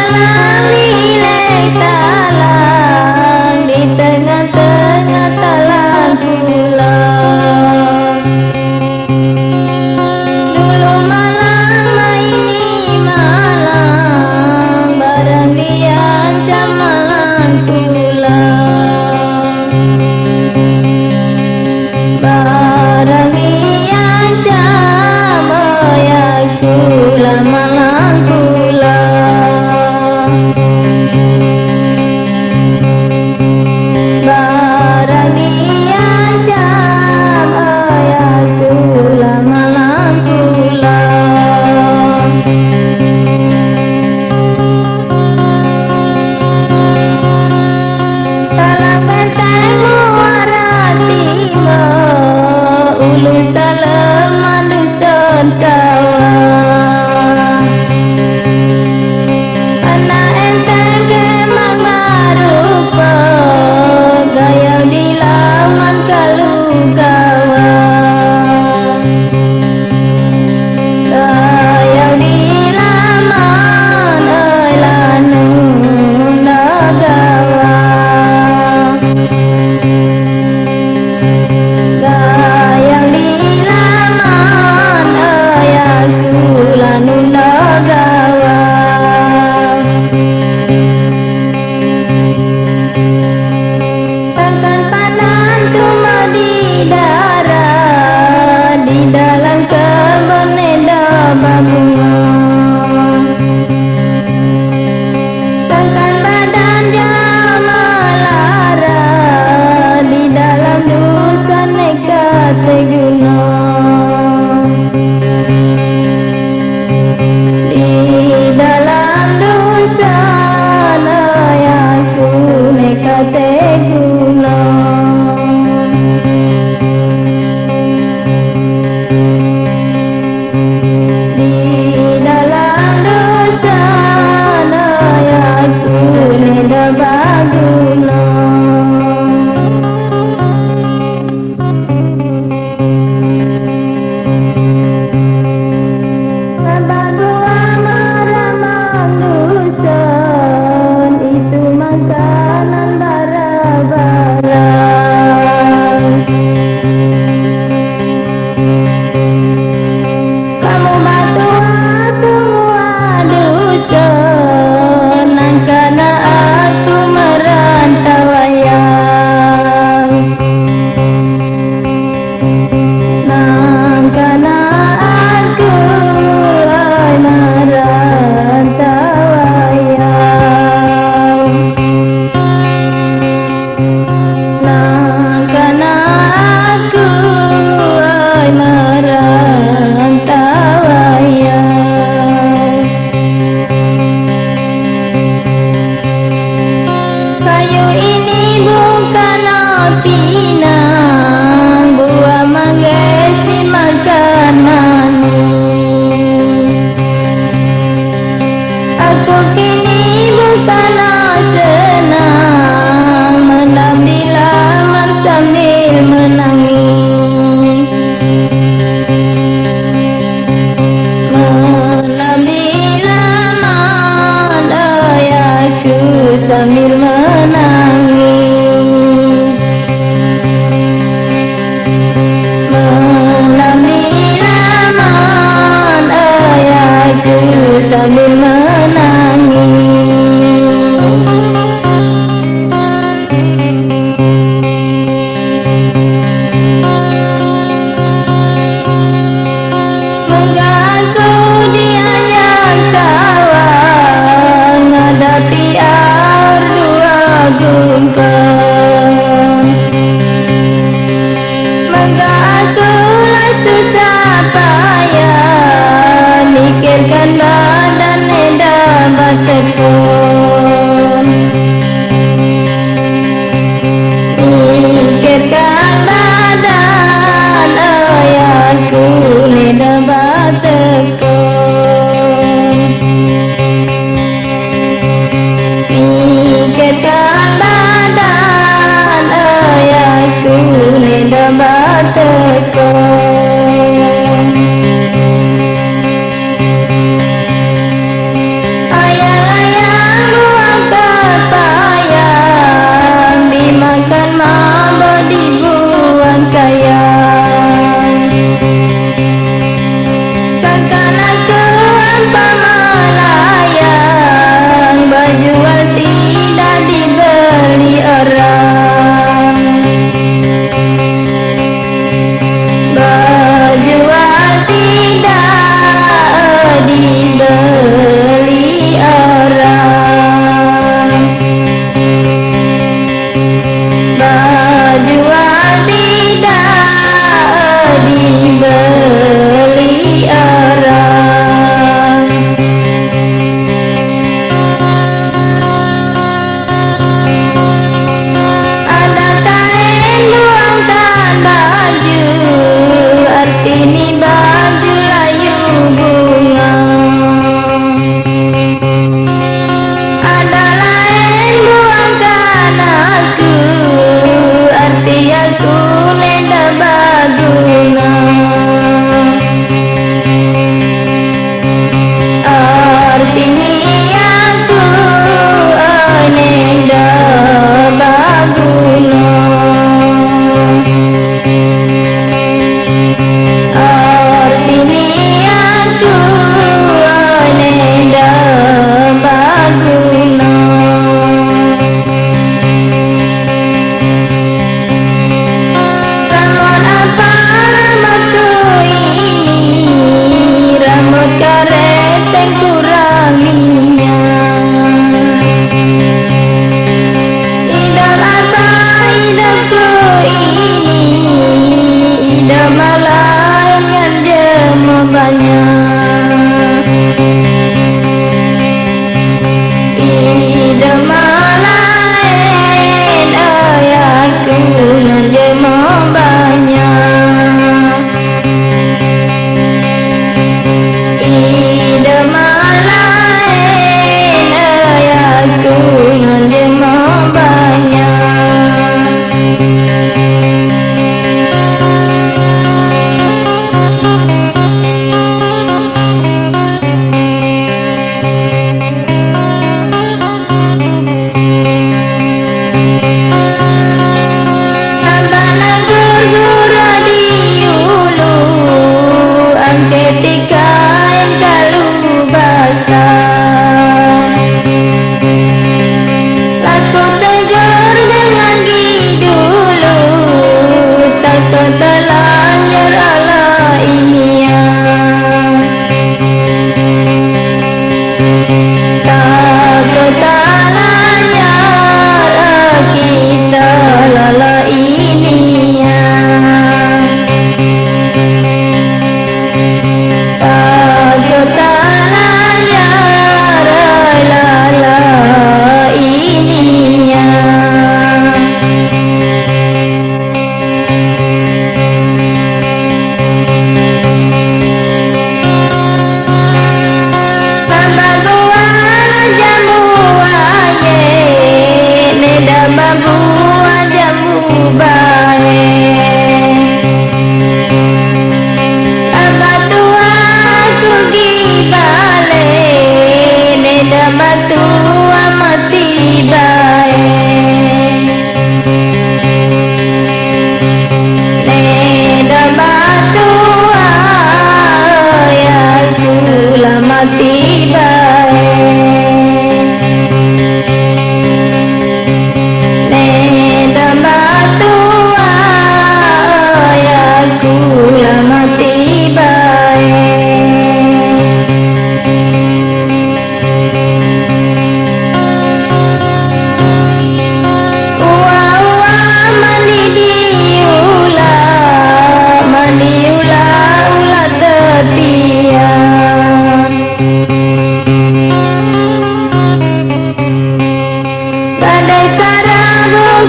malam milik talang di tengah-tengah talang pulang. Dulu malang ini malang barang diancam malang pulang. Barang diancam ya kula malang pulang. Barang diancam ya kula malang pulang. Talang benteng muara timur, ulu Saleman dusun sawah. Anak enteng kemang marupa, gayam di laman kalu kawan. Gayam di laman oi lanu nagawan. Gayam di laman oi aku lanu nagawan. Sangkan panan cuma di darat, di dalam kebun neda babunga. Sangkan badan jauh melara, di dalam dusun nekat teguna. Di dalam dusun ayahku nekat teguna. Di dalam dusun ayahku neda baguna. Sabagua maramang dusun, itu makanan bara-barang. Kamu batu semua dusun, nangkana aku merantau wayang. Nangkana aku ai merantau wayang. Nangkana aku ai merantau wayang. Kayu ini bukan pinang, buah manggis dimakan manis. Aku kini bukan senang, menam di laman sambil menangis. Menam di laman ayahku sambil menangis. Menam di laman ayahku sambil menangis.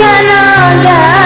kanoga